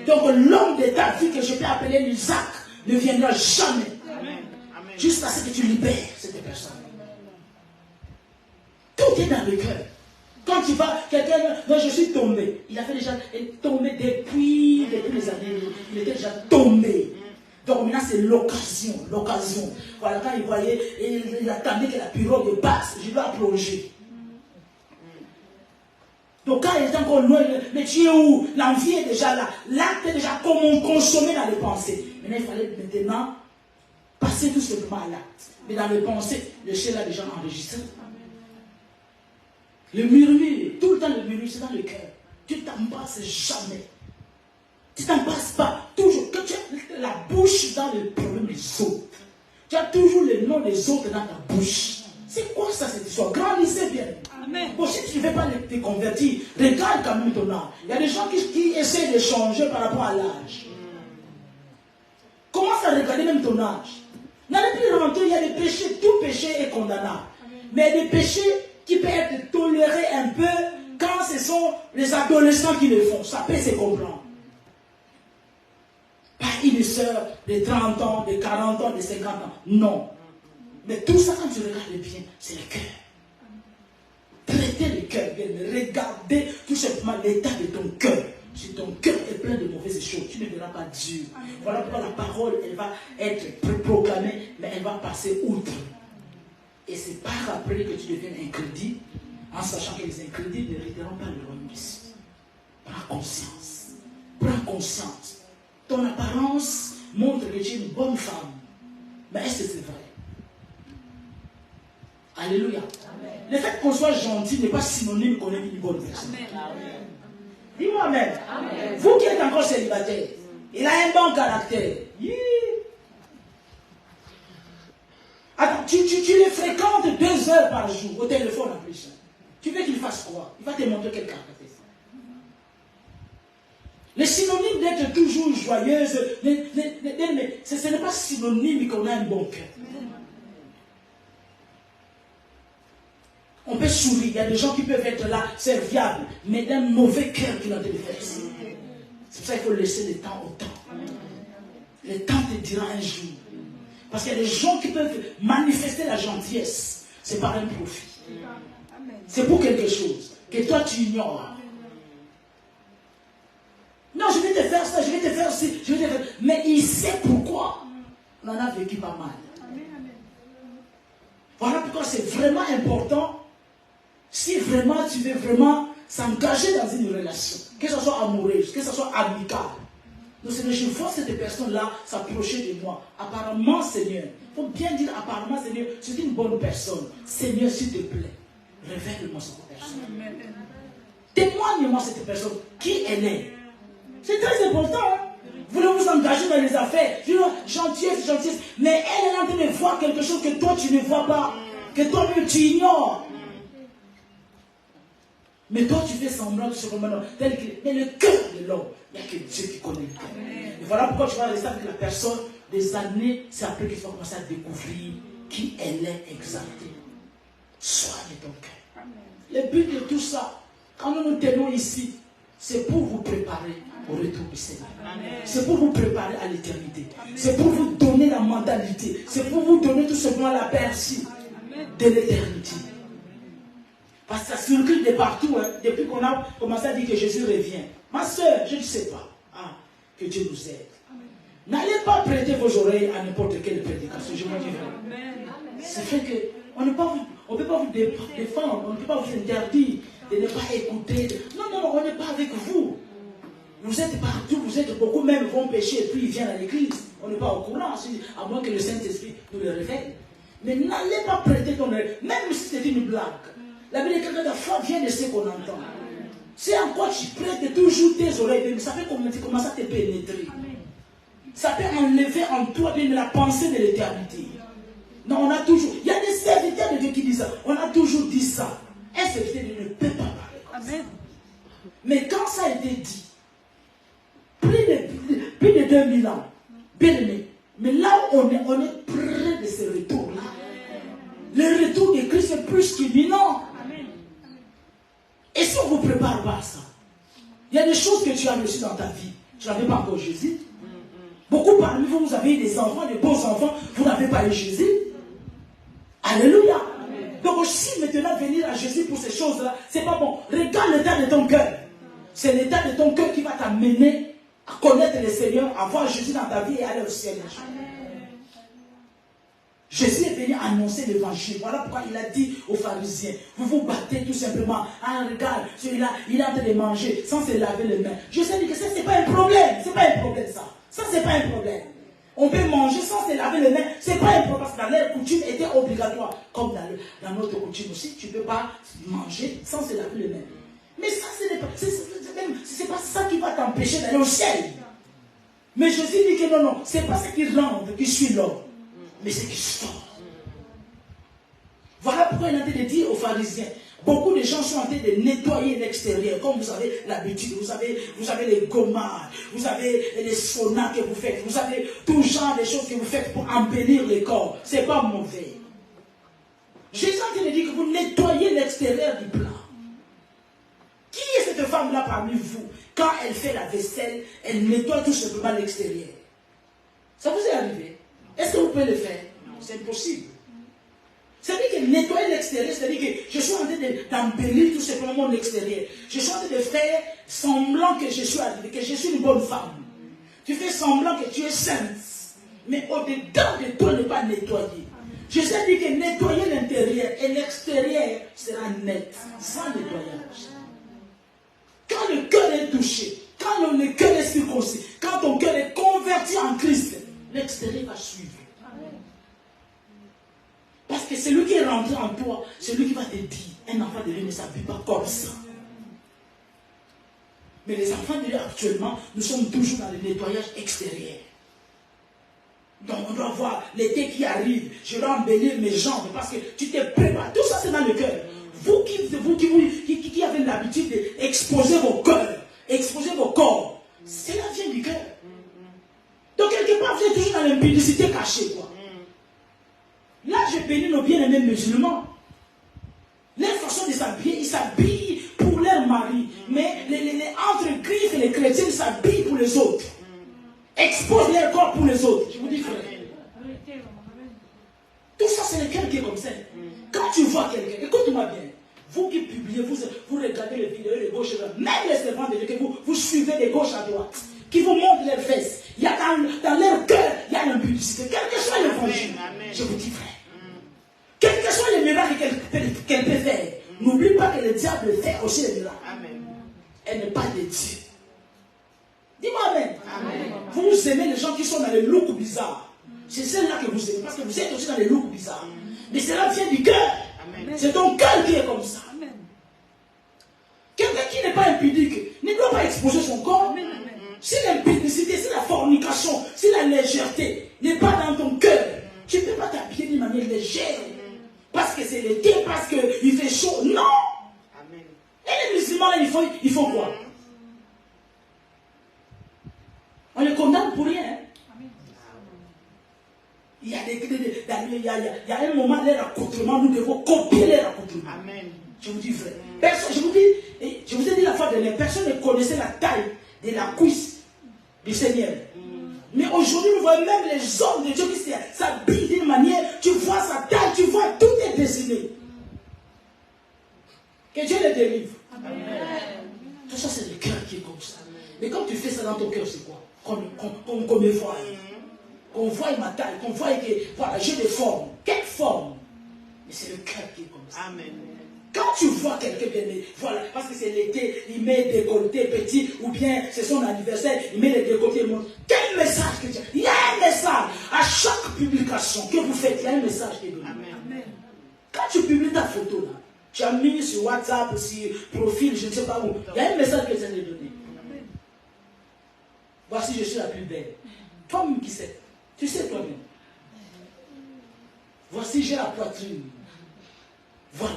Donc l'homme de ta vie, que je peux appeler Isaac, ne viendra jamais. Jusqu'à ce que tu libères cette personne. Tout est dans le cœur. Quand tu vas, quelqu'un, non, je suis tombé. Il avait déjà tombé depuis les années. Il était déjà tombé. Donc maintenant c'est l'occasion. Voilà, quand il voyait, il attendait que la pirogue passe, je dois plonger. Donc quand il est encore loin, mais tu es où? L'envie est déjà là. L'acte est déjà consommé dans les pensées. Maintenant il fallait maintenant passer tout simplement à l'acte. Mais dans les pensées, le ciel a déjà enregistré. Le murmure, tout le temps le murmure, c'est dans le cœur. Tu ne t'en passes jamais. Tu ne t'en passes pas. Toujours. la bouche dans le problème des autres. Tu as toujours le nom des autres dans ta bouche. C'est quoi ça cette histoire? Grandissez bien. Amen. Bon, si tu ne veux pas te convertir, regarde quand même ton âge. Il y a des gens qui essaient de changer par rapport à l'âge. Commence à regarder même ton âge. N'allez plus rentrer, il y a des péchés, tout péché est condamnable. Mais il y a des péchés qui peuvent être tolérés un peu quand ce sont les adolescents qui le font. Ça peut se comprendre. Pas une sœur de 30 ans, de 40 ans, de 50 ans. Non. Mais tout ça, quand tu regardes bien, c'est le cœur. Traitez le cœur bien, mais regardez tout simplement l'état de ton cœur. Si ton cœur est plein de mauvaises choses, tu ne verras pas Dieu. Voilà pourquoi la parole, elle va être proclamée, mais elle va passer outre. Et c'est pas après que tu deviens incrédule, en sachant que les incrédules n'hériteront pas le royaume des cieux. Prends conscience. Prends conscience. Ton apparence montre que tu es une bonne femme. Mais est-ce que c'est vrai? Alléluia. Amen. Le fait qu'on soit gentil n'est pas synonyme qu'on est une bonne personne. Dis-moi Amen. Amen. Vous qui êtes encore célibataire, il a un bon caractère. Attends, tu les fréquentes 2 heures par jour au téléphone en plus. Tu veux qu'il fasse quoi? Il va te montrer quel caractère. Le synonyme d'être toujours joyeuse, ce n'est pas synonyme qu'on a un bon cœur. On peut sourire, il y a des gens qui peuvent être là, serviables, mais d'un mauvais cœur qui l'ont déversé. C'est pour ça qu'il faut laisser le temps au temps. Le temps te dira un jour. Parce qu'il y a des gens qui peuvent manifester la gentillesse. C'est par un profit. C'est pour quelque chose que toi tu ignores. Non, je vais te faire ça, je vais te faire ci, je vais te faire... Mais il sait pourquoi. On en a vécu pas mal. Voilà pourquoi c'est vraiment important. Si vraiment tu veux vraiment s'engager dans une relation, que ce soit amoureuse, que ce soit amicale, donc je vois cette personne-là s'approcher de moi. Apparemment, Seigneur, il faut bien dire apparemment, Seigneur, c'est une bonne personne. Seigneur, s'il te plaît, révèle-moi cette personne. Témoigne-moi cette personne, qui elle est. C'est très important. Hein? Vous voulez vous engager dans les affaires, gentillesse, gentillesse, mais elle est en train de voir quelque chose que toi tu ne vois pas, que toi-même tu ignores. Mais toi, tu fais semblant de ce qu'on tel que... Mais le cœur de l'homme, il n'y a que Dieu qui connaît le cœur. Et voilà pourquoi tu vas rester avec la personne des années, c'est après que tu vas commencer à découvrir qui elle est exactement. Soigne ton cœur. Le but de tout ça, quand nous nous tenons ici, c'est pour vous préparer au retour du Seigneur. C'est pour vous préparer à l'éternité. C'est pour vous donner la mentalité. C'est pour vous donner tout simplement l'aperçu de l'éternité. Parce que ça circule de partout, hein, depuis qu'on a commencé à dire que Jésus revient. Ma soeur, je ne sais pas. Que Dieu nous aide. N'allez pas prêter vos oreilles à n'importe quelle prédication. Je vous dis vraiment. C'est fait qu'on ne peut pas vous défendre, on ne peut pas vous interdire de ne pas écouter. Non, on n'est pas avec vous. Vous êtes partout, vous êtes beaucoup, même vont pécher et puis ils viennent à l'église. On n'est pas au courant, à moins que le Saint-Esprit nous le révèle. Mais n'allez pas prêter ton oreille, même si c'est une blague. La Bible dit que la foi vient de ce qu'on entend. Si encore tu prêtes toujours tes oreilles, ça peut commencer à te pénétrer. Ça peut enlever en toi la pensée de l'éternité. Non, on a toujours. Il y a des serviteurs de Dieu qui disent ça. On a toujours dit ça. Un serviteur ne peut pas parler comme ça. Mais quand ça a été dit, plus de 2000 ans, bien aimé, mais là où on est près de ce retour-là. Le retour de Christ est plus qu'imminent. Et si on ne vous prépare pas à ça, il y a des choses que tu as reçues dans ta vie. Tu n'avais pas encore Jésus. Beaucoup parmi vous, vous avez eu des enfants, des bons enfants, vous n'avez pas eu Jésus. Alléluia. Donc aussi maintenant venir à Jésus pour ces choses-là, c'est pas bon. Regarde l'état de ton cœur. C'est l'état de ton cœur qui va t'amener à connaître le Seigneur, à voir Jésus dans ta vie et aller au ciel. Jésus est venu annoncer l'évangile. Voilà pourquoi il a dit aux pharisiens, vous vous battez tout simplement. Ah, regarde, celui-là, il est en train de manger sans se laver les mains. Je sais que ça, c'est pas un problème. C'est pas un problème, ça. Ça, c'est pas un problème. On peut manger sans se laver les mains. C'est pas un problème parce que dans leur coutume était obligatoire. Comme dans notre coutume aussi, tu ne peux pas manger sans se laver les mains. Mais ça, c'est pas ça qui va t'empêcher d'aller au ciel. Mais Jésus dit que non, ce n'est pas ce qui rentre qui suit l'homme, mais ce qui sort. Voilà pourquoi il a été de dire aux pharisiens, beaucoup de gens sont en train de nettoyer l'extérieur, comme vous avez l'habitude, vous avez les gommages, vous avez les saunas que vous faites, vous avez tout genre de choses que vous faites pour embellir le corps. Ce n'est pas mauvais. Jésus est en train de dire que vous nettoyez l'extérieur du plat. Qui est cette femme-là parmi vous? Quand elle fait la vaisselle, elle nettoie tout simplement l'extérieur. Ça vous est arrivé? Est-ce que vous pouvez le faire? Non, c'est impossible. C'est-à-dire que nettoyer l'extérieur, c'est-à-dire que je suis en train d'embellir tout simplement mon extérieur. Je suis en train de faire semblant que je suis une bonne femme. Tu fais semblant que tu es sainte. Mais au-dedans de toi, ne pas nettoyer. Je sais dire que nettoyer l'intérieur et l'extérieur sera net, sans nettoyage. Quand le cœur est touché, quand le cœur est circoncis, quand ton cœur est converti en Christ, l'extérieur va suivre. Parce que celui qui est rentré en toi, c'est lui qui va te dire, un enfant de Dieu ne s'habille pas comme ça. Mais les enfants de Dieu actuellement, nous sommes toujours dans le nettoyage extérieur. Donc on doit voir l'été qui arrive, je dois embellir mes jambes parce que tu te prépares. Tout ça c'est dans le cœur. Vous qui avez l'habitude d'exposer vos cœurs, exposer vos corps, cela vient du cœur. Donc quelque part vous êtes toujours dans l'impudicité cachée, quoi. Là, je bénis nos bien-aimés musulmans. Leur façon de s'habiller, ils s'habillent pour leur mari. Mais entre griffes et les chrétiens, ils s'habillent pour les autres. Exposent leur corps pour les autres. Je vous dis, frère. Tout ça, c'est le cœur qui est comme ça. Quand tu vois quelqu'un, écoute-moi bien. Vous qui publiez, vous regardez les vidéos de gauche et droite, même les servants de Dieu, que vous suivez de gauche à droite, qui vous montrent leurs fesses. Il y a dans leur cœur, il y a l'impudicité. Quel que soit l'évangile, je vous dis, frère. Quels que soient les miracles qu'elle peut faire, n'oublie pas que le diable fait aussi les miracles. Elle n'est pas de Dieu. Dis-moi amen. Vous aimez les gens qui sont dans les looks bizarres. C'est celle-là que vous aimez, parce que vous êtes aussi dans les looks bizarres. Mais cela vient du cœur. C'est ton cœur qui est comme ça. Quelqu'un qui n'est pas impudique ne doit pas exposer son corps. Si l'impudicité, si la fornication, si la légèreté n'est pas dans ton cœur, tu ne peux pas t'habiller d'une manière légère. Parce que c'est l'été, parce qu'il fait chaud. Non. Amen. Et les musulmans, ils font quoi? On les condamne pour rien. Amen. Il y a un moment, leur accoutrement, nous devons copier leur accoutrement. Amen. Je vous dis vrai. Je vous ai dit la fois dernière, personne ne connaissait la taille de la cuisse du Seigneur. Mais aujourd'hui, nous voyons même les hommes de Dieu qui s'habillent d'une manière, tu vois sa taille, tu vois, tout est dessiné. Que Dieu les délivre. Amen. Tout ça, c'est le cœur qui est comme ça. Mais quand tu fais ça dans ton cœur, c'est quoi? Qu'on me voie. Qu'on voie ma taille, qu'on voie que, voilà, j'ai des formes. Quelle forme? Mais c'est le cœur qui est comme ça. Amen. Quand tu vois quelqu'un bien, voilà, parce que c'est l'été, il met des décolletés petits, ou bien c'est son anniversaire, il met les décolletés. Quel message que tu as? Il y a un message. À chaque publication que vous faites, il y a un message qui est donné. Amen. Quand tu publies ta photo, là, tu as mis sur WhatsApp, sur profil, je ne sais pas où, il y a un message que tu as donné. Amen. Voici, je suis la plus belle. Toi-même qui sais, tu sais toi-même. Voici, j'ai la poitrine. Voilà,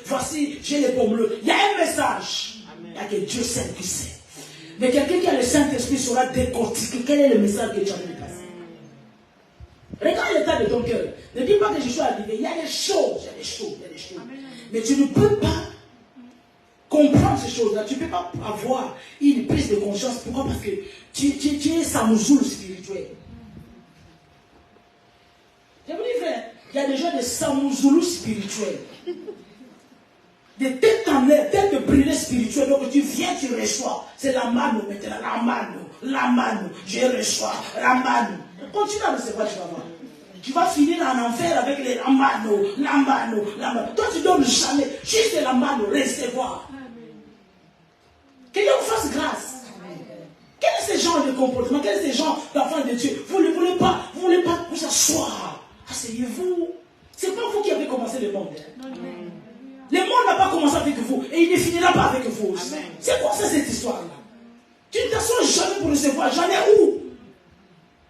voici, j'ai les pommes bleues. Il y a un message. Amen. Il y a que Dieu seul qui sait. Mais quelqu'un qui a le Saint-Esprit saura décortiquer quel est le message que tu as envie de passer. Regarde l'état de ton cœur. Ne dis pas que je suis arrivé. Il y a des choses. Mais tu ne peux pas comprendre ces choses-là. Tu ne peux pas avoir une prise de conscience. Pourquoi? Parce que tu es samouzoul spirituel. Je vous dis, frère, il y a des gens de samouzoulou spirituel. Des têtes en l'air, têtes de brûlés spirituels. Donc tu viens, tu reçois. C'est la mano maintenant, la mano. Je reçois, la mano. Continue à recevoir, tu vas voir. Tu vas finir en enfer avec les la mano. Toi tu ne donnes jamais, juste la mano, recevoir. Que Dieu vous fasse grâce. Quel est ce genre de comportement? Quel est ce genre d'enfant de Dieu? Vous ne voulez pas vous asseoir. Asseyez-vous. C'est pas vous qui avez commencé le monde. Le monde n'a pas commencé avec vous et il ne finira pas avec vous. C'est quoi ça cette histoire-là? Tu ne t'assois jamais pour recevoir, jamais où?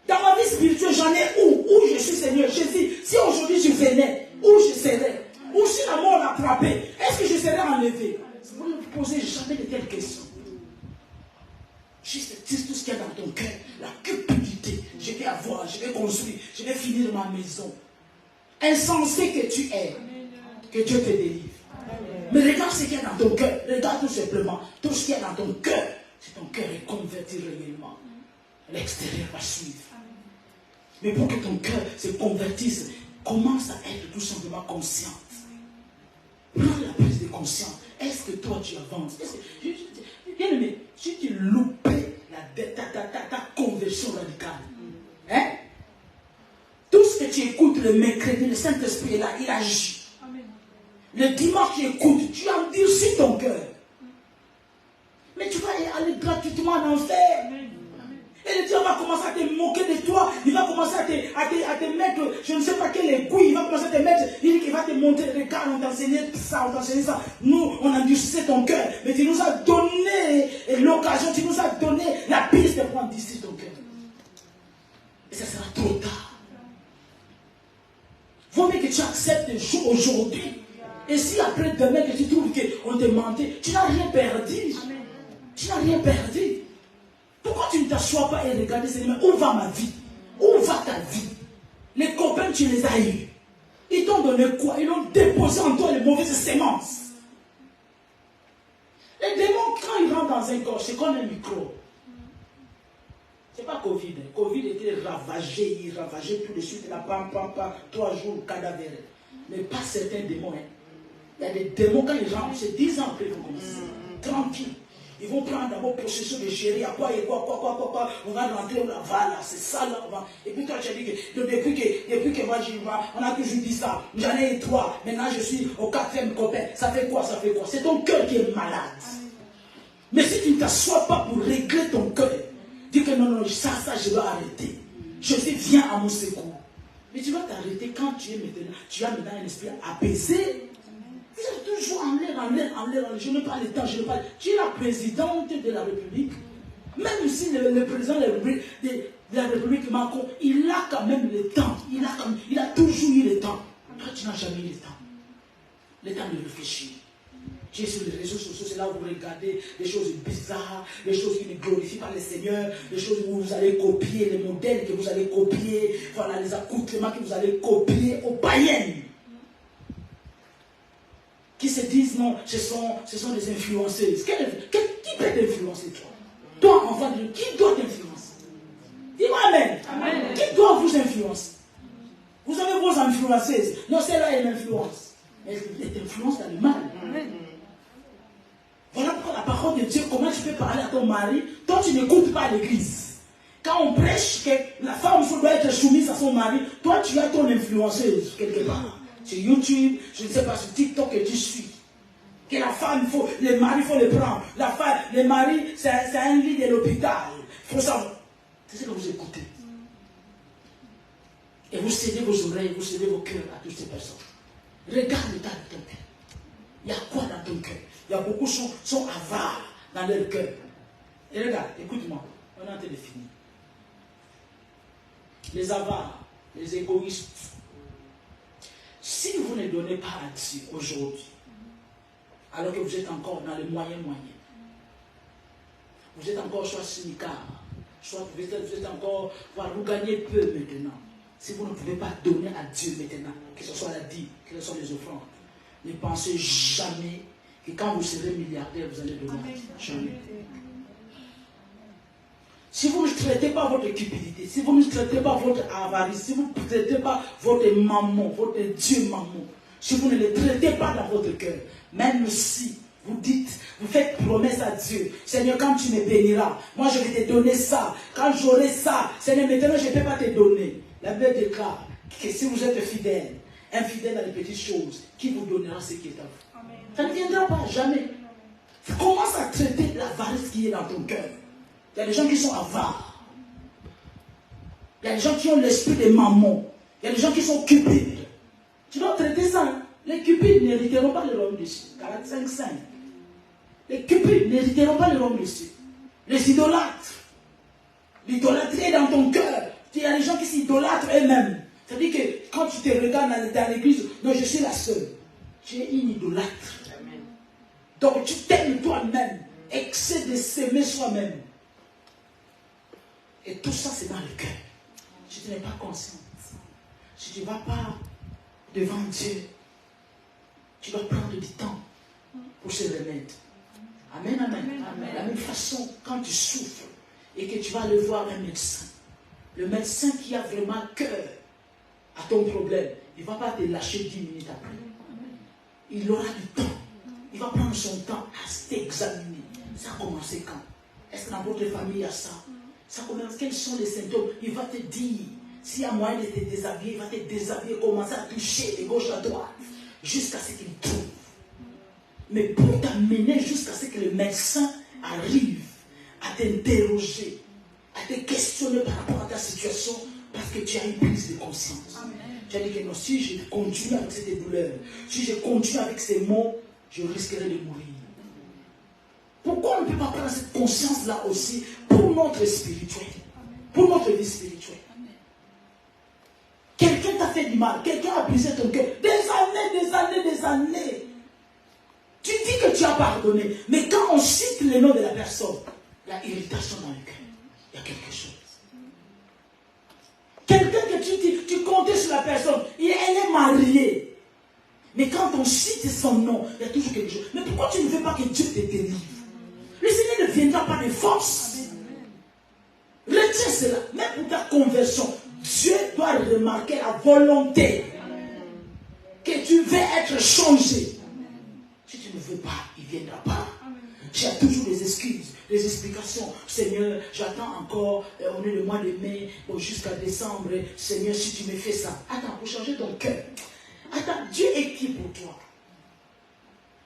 Dans ma vie spirituelle, j'en ai où je suis, Seigneur. Jésus, si aujourd'hui je venais, où je serais? Ou si la mort m'attrapait, est-ce que je serais enlevé? Vous ne vous posez jamais de telles questions. Juste dis tout ce qu'il y a dans ton cœur, la cupidité. Je vais avoir, je vais construire, je vais finir ma maison. Insensé que tu es, que Dieu te délivre. Mais regarde ce qu'il y a dans ton cœur. Regarde tout simplement tout ce qu'il y a dans ton cœur. Si ton cœur est converti réellement, l'extérieur va suivre. Mais pour que ton cœur se convertisse, commence à être tout simplement conscient. Prends la prise de conscience. Est-ce que toi tu avances? Bien aimé, si tu loupais ta conversion radicale, hein? Tout ce que tu écoutes le mercredi, le Saint-Esprit est là, il agit. Le dimanche, tu écoutes, tu endurcis ton cœur. Mais tu vas aller gratuitement en enfer. Et le Dieu va commencer à te moquer de toi. Il va commencer à te mettre, je ne sais pas quel aiguille. Il va commencer à te mettre, il va te montrer, regarde, on t'a enseigné ça. Nous, on a endurci ton cœur. Mais tu nous as donné l'occasion, tu nous as donné la piste de prendre d'ici ton cœur. Et ça sera trop tard. Vaut mieux que tu acceptes aujourd'hui. Et si après demain que tu trouves qu'on te mentait, tu n'as rien perdu. Tu n'as rien perdu. Pourquoi tu ne t'assois pas et regardes, Seigneur, où va ma vie? Où va ta vie? Les copains, tu les as eus. Ils t'ont donné quoi? Ils ont déposé en toi les mauvaises semences. Les démons, quand ils rentrent dans un corps, c'est comme un micro. Ce n'est pas Covid. Covid était ravagé, il ravageait tout de suite, la pam, 3 jours, cadavéreux. Mais pas certains démons. Hein. Il y a des démons, quand ils rentrent, c'est 10 ans après qu'ils vont commencer. Tranquille. Ils vont prendre d'abord possession de gérer, à quoi, on va rentrer, on va là, c'est ça là. Et puis toi tu as dit que depuis que moi j'y vais, on a toujours dit ça. J'en ai eu 3, maintenant je suis au 4e copain. Ça fait quoi? C'est ton cœur qui est malade. Mais si tu ne t'assois pas pour régler ton cœur, dis que non, ça je dois arrêter. Jésus vient à mon secours. Mais tu vas t'arrêter quand tu as maintenant un esprit apaisé. Vous êtes toujours en l'air. Je n'ai pas le temps, Tu es la présidente de la République. Même si le président de la République Macron, il a quand même le temps. Il a toujours eu le temps. Toi, tu n'as jamais eu le temps. Le temps de réfléchir. Tu es sur les réseaux sociaux, c'est là où vous regardez des choses bizarres, des choses qui ne glorifient pas le Seigneur, des choses où vous allez copier les modèles que vous allez copier, voilà, les accoutrements que vous allez copier aux païennes. Qui se disent non, ce sont des influenceuses. Qui peut t'influencer, toi? Toi, enfant de Dieu, qui doit t'influencer? Dis-moi amen. Amen. Qui doit vous influencer? Vous avez vos influenceuses. Non, celle-là, elle m'influence. Elle t'influence dans le mal. Amen. Voilà pourquoi la parole de Dieu, comment tu peux parler à ton mari? Toi, tu n'écoutes pas l'église. Quand on prêche que la femme doit être soumise à son mari, toi, tu as ton influenceuse quelque part. Sur YouTube, je ne sais pas, sur TikTok que tu suis. Que la femme, le mari, il faut le prendre. La femme, le mari, c'est un lit de l'hôpital. Il faut savoir. C'est ce que vous écoutez. Et vous cédez vos oreilles, vous cédez vos cœurs à toutes ces personnes. Regarde l'état de ton cœur. Il y a quoi dans ton cœur? Il y a beaucoup qui sont avares dans leur cœur. Et regarde, écoute-moi, on est en train de finir. Les avares, les égoïstes. Si vous ne donnez pas à Dieu aujourd'hui, alors que vous êtes encore dans les moyens, vous êtes encore soit syndicats, soit vous êtes encore, voilà, vous gagnez peu maintenant. Si vous ne pouvez pas donner à Dieu maintenant, que ce soit la dîme, que ce soit les offrandes, ne pensez jamais que quand vous serez milliardaire, vous allez donner à Dieu. Jamais. Si vous ne traitez pas votre cupidité, si vous ne traitez pas votre avarice, si vous ne traitez pas votre maman, votre Dieu maman, si vous ne le traitez pas dans votre cœur, même si vous dites, vous faites promesse à Dieu, Seigneur, quand tu me béniras, moi je vais te donner ça, quand j'aurai ça, Seigneur, maintenant je ne peux pas te donner. La Bible déclare que si vous êtes fidèle, infidèle dans les petites choses, qui vous donnera ce qui est à vous? Amen. Ça ne viendra pas, jamais. Commence à traiter l'avarice qui est dans ton cœur. Il y a des gens qui sont avares. Il y a des gens qui ont l'esprit de maman. Il y a des gens qui sont cupides. Tu dois traiter ça. Hein? Les cupides n'hériteront pas le royaume des cieux. Galates 5:5. Les cupides n'hériteront pas le royaume des cieux. Les idolâtres. L'idolâtrie est dans ton cœur. Il y a des gens qui s'idolâtrent eux-mêmes. C'est-à-dire que quand tu te regardes dans l'église, non, je suis la seule. Tu es une idolâtre. Amen. Donc tu t'aimes toi-même. Excès de s'aimer soi-même. Et tout ça, c'est dans le cœur. Si tu n'es pas conscient, si tu ne vas pas devant Dieu, tu dois prendre du temps pour se remettre. Amen, amen. De la même façon, quand tu souffres et que tu vas aller voir un médecin, le médecin qui a vraiment cœur à ton problème, il ne va pas te lâcher 10 minutes après. Il aura du temps. Il va prendre son temps à t'examiner. Ça a commencé quand? Est-ce que dans votre famille il y a ça? Ça commence, quels sont les symptômes? Il va te dire. S'il y a moyen de te déshabiller, il va te déshabiller, commencer à toucher de gauche à droite, jusqu'à ce qu'il trouve. Mais pour t'amener jusqu'à ce que le médecin arrive à t'interroger, à te questionner par rapport à ta situation, parce que tu as une prise de conscience. Amen. Tu as dit que non, si je continue avec cette douleur, si je continue avec ces mots, je risquerai de mourir. Pourquoi on ne peut pas prendre cette conscience-là aussi pour notre spirituel, pour notre vie spirituelle? Quelqu'un t'a fait du mal, quelqu'un a brisé ton cœur, des années. Tu dis que tu as pardonné, mais quand on cite le nom de la personne, il y a irritation dans le cœur. Il y a quelque chose. Quelqu'un que tu comptais sur la personne, elle est mariée. Mais quand on cite son nom, il y a toujours quelque chose. Mais pourquoi tu ne veux pas que Dieu te délivre? Le Seigneur ne viendra pas de force. Retiens cela. Même pour ta conversion, Dieu doit remarquer la volonté que tu veux être changé. Si tu ne veux pas, il ne viendra pas. Tu as toujours des excuses, des explications. Seigneur, j'attends encore, on est le mois de mai, jusqu'à décembre. Seigneur, si tu me fais ça. Attends, pour changer ton cœur. Attends, Dieu est qui pour toi?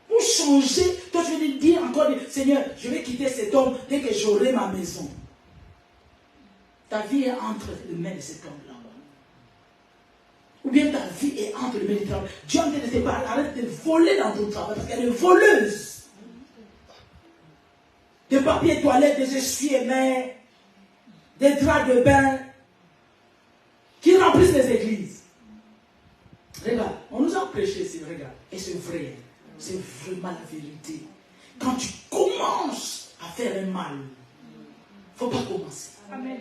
Pour changer, toi tu veux dire encore, Seigneur, je vais quitter cet homme dès que j'aurai ma maison. Ta vie est entre les mains de cet homme-là. Ou bien ta vie est entre les mains du travail. Dieu ne te parle, arrête de voler dans ton travail parce qu'elle est voleuse. Des papiers toilettes, des essuie-mains, des draps de bain qui remplissent les églises. Regarde, on nous a prêché ici, regarde. Et c'est vrai. C'est vraiment la vérité. Quand tu commences à faire un mal, il ne faut pas commencer. Amen.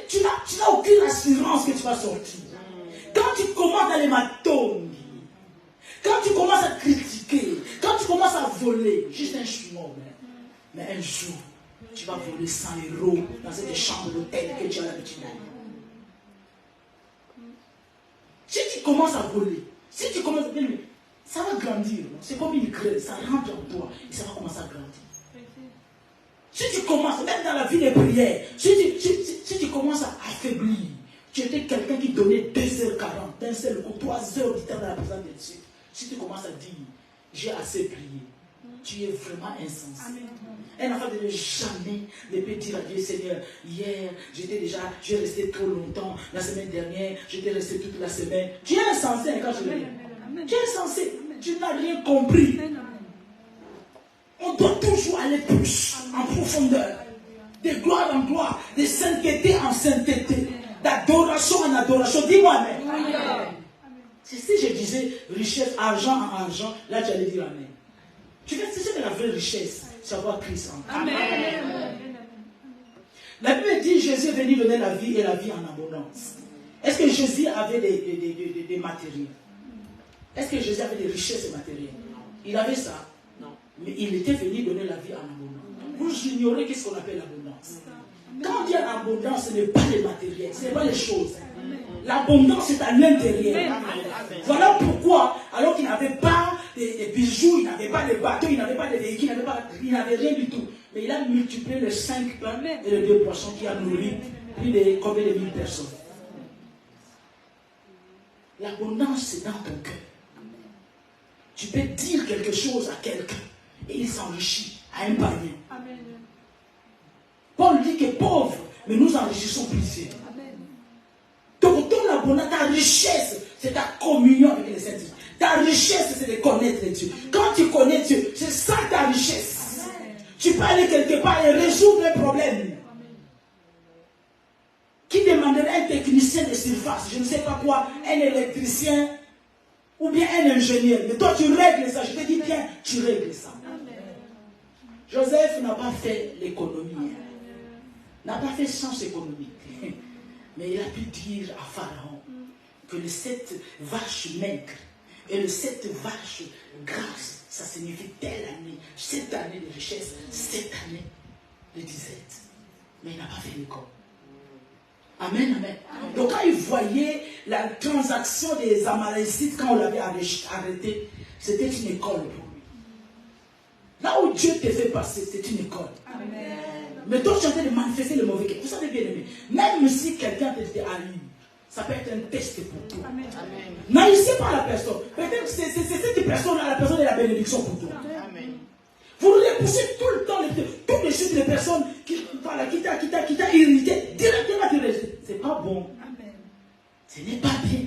Tu n'as aucune assurance que tu vas sortir. Quand tu commences à l'hématome, quand tu commences à critiquer, quand tu commences à voler, juste un chouïmot, mais un jour, tu vas voler 100 € dans cette chambre d'hôtel que tu as l'habitude d'aller. Si tu commences à voler, si tu commences à voler, ça va grandir. C'est comme une graine, ça rentre en toi et ça va commencer à grandir. Si tu commences, même dans la vie des prières, si tu commences à affaiblir, tu étais quelqu'un qui donnait 2h40, d'un seul coup, 3 heures du temps dans la présence de Dieu. Si tu commences à dire, j'ai assez prié, tu es vraiment insensé. Un enfant de jamais ne peut dire à Dieu, Seigneur, hier, j'ai resté trop longtemps, la semaine dernière, j'étais resté toute la semaine. Tu es insensé quand je le dis. Tu es insensé, tu n'as rien compris. On doit toujours aller plus, en profondeur, de gloire en gloire, de sainteté en sainteté, d'adoration en adoration. Dis-moi, Amen. Si je disais richesse, argent en argent, là tu allais dire Amen. Tu vois, c'est ça la vraie richesse, savoir Christ en toi. Amen. La Bible dit Jésus est venu donner la vie et la vie en abondance. Est-ce que Jésus avait des matériels? Est-ce que Jésus avait des richesses matérielles? Il avait ça. Mais il était venu donner la vie en abondance. Vous ignorez qu'est-ce qu'on appelle l'abondance. Quand on dit abondance, ce n'est pas les matériels, ce n'est pas les choses. L'abondance est à l'intérieur. Voilà pourquoi, alors qu'il n'avait pas des bijoux, il n'avait pas de bateaux, il n'avait pas de véhicules, il n'avait rien du tout. Mais il a multiplié les 5 pains et les 2 poissons qui a nourri plus de combien de 1000 personnes. L'abondance, c'est dans ton cœur. Tu peux dire quelque chose à quelqu'un et il s'enrichit à un panier. Amen. Paul dit que pauvre, mais nous enrichissons plusieurs. Donc ton abondance, ta richesse, c'est ta communion avec les saints. Ta richesse, c'est de connaître Dieu. Quand tu connais Dieu, c'est ça ta richesse. Amen. Tu peux aller quelque part et résoudre un problème. Qui demande demanderai un technicien de surface, je ne sais pas quoi, un électricien ou bien un ingénieur. Mais toi, tu règles ça. Je te dis bien, tu règles ça. Joseph n'a pas fait l'économie. N'a pas fait science économique. Mais il a pu dire à Pharaon que les 7 vaches maigres et les 7 vaches grasses, ça signifie telle année, 7 années de richesse, 7 années de disette. Mais il n'a pas fait l'école. Amen, amen. Donc quand il voyait la transaction des Amalécites, quand on l'avait arrêté, c'était une école pour lui. Là où Dieu te fait passer, c'est une école. Amen. Mais toi, tu es en train de manifester le mauvais. Vous savez bien aimé, même si quelqu'un te arrive, ça peut être un test pour toi. Amen. N'haïssez pas la personne. Peut-être que c'est cette personne-là, la personne de la bénédiction pour toi. Amen. Vous les poussez tout le temps, toutes les suites les personnes qui t'a irrité, directement tu rejettes. C'est pas bon. Amen. Ce n'est pas bien.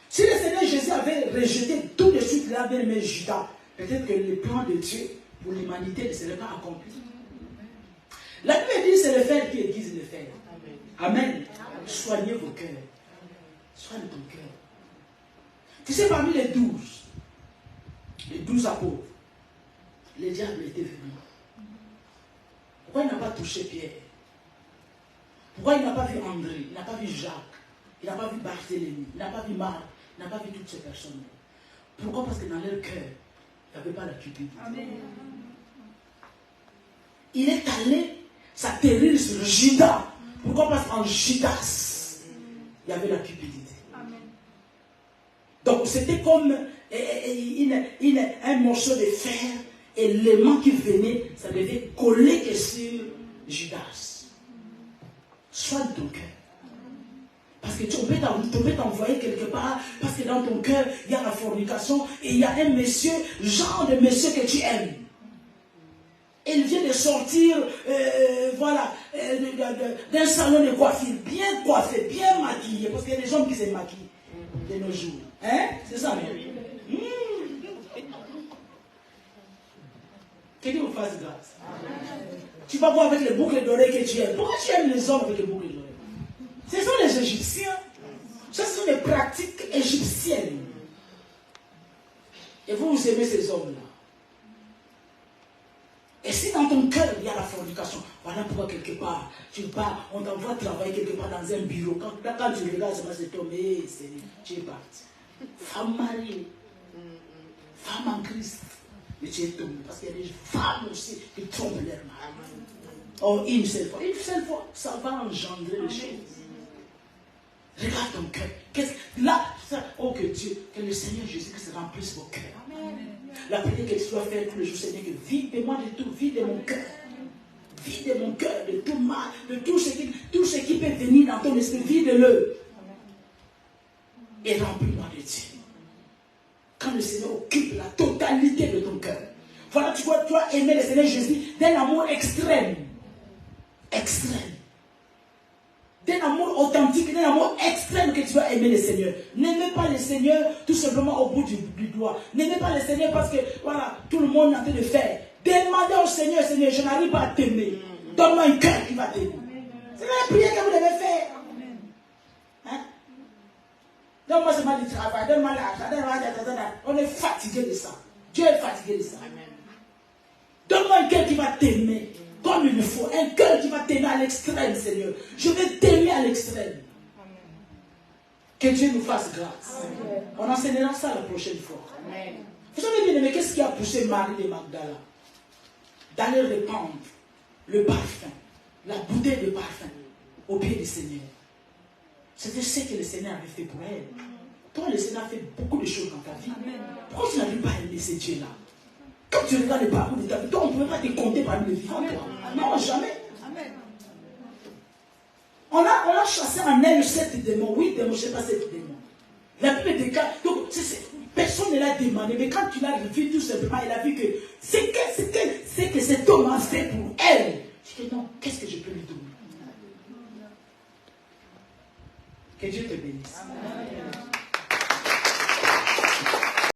Si le Seigneur Jésus avait rejeté tout de suite la bien-aimée Judas, peut-être que le plan de Dieu pour l'humanité ne serait pas accompli. La Bible dit c'est le fer qui aiguise le fer. Amen. Amen. Soignez vos cœurs. Soigne ton cœur. Tu sais, parmi les 12 apôtres, le diable était venu. Pourquoi il n'a pas touché Pierre? Pourquoi il n'a pas vu André? Il n'a pas vu Jacques? Il n'a pas vu Barthélemy? Il n'a pas vu Marc? Il n'a pas vu toutes ces personnes-là? Pourquoi? Parce que dans leur cœur, il n'y avait pas la cupidité. Amen. Il est allé s'atterrir sur Judas. Pourquoi? Parce qu'en Judas, il y avait la cupidité. Amen. Donc c'était comme un morceau de fer et l'aimant qui venait, ça devait coller que sur Judas. Soigne ton cœur. Parce que tu peux t'envoyer quelque part, parce que dans ton cœur, il y a la fornication, et il y a un monsieur, genre de monsieur que tu aimes. Et il vient de sortir, d'un salon de coiffure, bien coiffé, bien maquillé, parce qu'il y a des hommes qui se maquillent de nos jours. Hein? C'est ça, mais que Dieu vous fasse grâce. Tu vas voir avec les boucles d'oreilles que tu aimes. Pourquoi tu aimes les hommes avec les boucles d'oreilles? Ce sont les Égyptiens. Ce sont des pratiques égyptiennes. Et vous aimez ces hommes-là. Et si dans ton cœur il y a la fornication, voilà pourquoi quelque part, tu pars, on t'envoie travailler quelque part dans un bureau. Quand tu regardes, c'est ton mais tu es parti. Femme mariée, femme en Christ, mais tu es tombé. Parce qu'il y a des femmes aussi qui trompent leur mari. Oh, une seule fois, ça va engendrer les choses. Regarde ton cœur. Là, oh que Dieu, que le Seigneur Jésus-Christ remplisse vos cœurs. La prière que tu dois faire tous les jours, Seigneur, que vide-moi de tout, vide mon cœur. Vide mon cœur de tout mal, de tout ce qui peut venir dans ton esprit, vide-le. Et remplis-moi de Dieu. Quand le Seigneur occupe la totalité de ton cœur. Voilà, tu dois aimer le Seigneur Jésus d'un amour extrême. Extrême. D'un amour authentique, d'un amour extrême que tu vas aimer le Seigneur. N'aimez pas le Seigneur tout simplement au bout du doigt. N'aimez pas le Seigneur parce que, voilà, tout le monde est en train de faire. Demandez au Seigneur, Seigneur, je n'arrive pas à t'aimer. Donne-moi un cœur qui va t'aimer. C'est la prière que vous devez faire. Hein? Donne-moi seulement du travail, donne-moi l'argent, on est fatigué de ça. Dieu est fatigué de ça. Donne-moi un cœur qui va t'aimer. Comme il me faut, un cœur qui va t'aimer à l'extrême, Seigneur. Je vais t'aimer à l'extrême. Que Dieu nous fasse grâce. Amen. On enseignera ça la prochaine fois. Amen. Vous savez bien, mais qu'est-ce qui a poussé Marie de Magdala d'aller répandre le parfum, la bouteille de parfum au pied du Seigneur? C'était ce que le Seigneur avait fait pour elle. Toi, le Seigneur a fait beaucoup de choses dans ta vie. Amen. Pourquoi tu n'arrives pas à aimer ce Dieu-là? Quand tu regardes le parcours de ta vie, toi, on ne peut pas te compter parmi les vivants. Non, jamais. Amen. On a chassé en elle 7 démons. 8 démons, je ne sais pas 7 démons. La Bible déclare. Donc, personne ne l'a demandé. Mais quand tu l'as vu, tout simplement, il a vu que c'est que cet homme a fait pour elle. Je dis non, qu'est-ce que je peux lui donner? Que Dieu te bénisse. Amen.